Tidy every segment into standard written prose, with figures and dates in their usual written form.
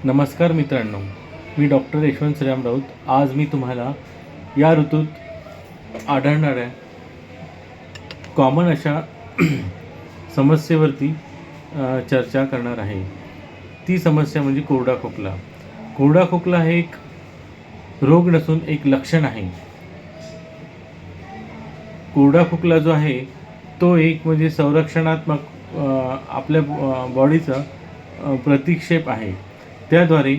नमस्कार मित्रांनो, मी डॉक्टर यशवंत श्रीराम राऊत. आज मी तुम्हाला या ऋतूत आढळणाऱ्या कॉमन अशा समस्येवरती चर्चा करणार आहे. ती समस्या म्हणजे कोरडा खोकला. कोरडा खोकला हे एक रोग नसून एक लक्षण आहे. कोरडा खोकला जो आहे तो एक म्हणजे संरक्षणात्मक आपल्या बॉडीचं प्रतिक्षेप आहे. त्याद्वारे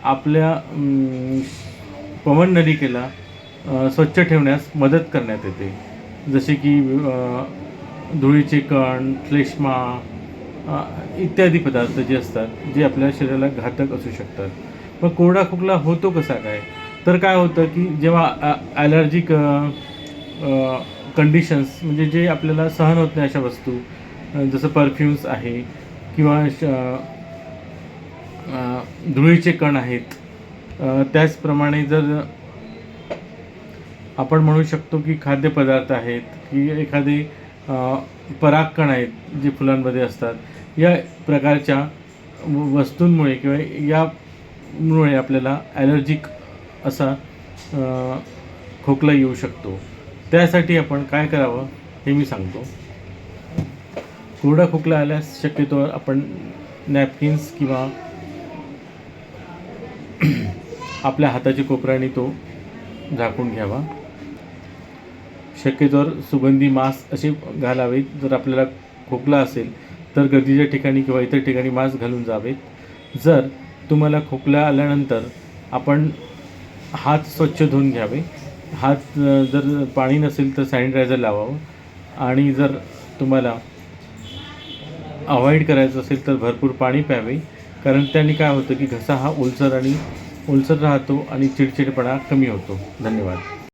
आपल्या पवननलिकेला स्वच्छ ठेवण्यास मदत करण्यात येते. जसे की धुळीचे कण, श्लेष्मा इत्यादी पदार्थ जे असतात जे आपल्या शरीराला घातक असू शकतात. मग कोरडा खोकला होतो कसा काय? तर काय होतं की जेव्हा ॲलर्जिक कंडिशन्स म्हणजे जे आपल्याला सहन होत नाही अशा वस्तू, जसं परफ्यूम्स आहे किंवा धुळीचे कण आहेत, त्याचप्रमाणे जर आपण म्हणू शकतो की खाद्यपदार्थ आहेत की एखादे परागकण आहेत जे फुलांमध्ये असतात, या प्रकारच्या वस्तूंमुळे किंवा यामुळे आपल्याला ॲलर्जिक असा खोकला येऊ शकतो. त्यासाठी आपण काय करावं हे मी सांगतो. कोरडा खोकला आल्यास शक्यतो आपण नॅपकिन्स किंवा आपल्या हाताच्या कोपऱ्याने तो झाकून घ्यावा. शक्यतोवर सुगंधी मास्क असे घालावेत. जर आपल्याला खोकला असेल तर गर्दीच्या ठिकाणी किंवा इतर ठिकाणी मास्क घालून जावेत. जर तुम्हाला खोकला आल्यानंतर आपण हात स्वच्छ धुवून घ्यावे. हात जर पाणी नसेल तर सॅनिटायझर लावावं. आणि जर तुम्हाला अवॉइड करायचं असेल तर भरपूर पाणी प्यावे, कारण त्याने काय होतं की घसा हा ओलसर राहतो आणि चिडचिडपणा कमी होतो. धन्यवाद.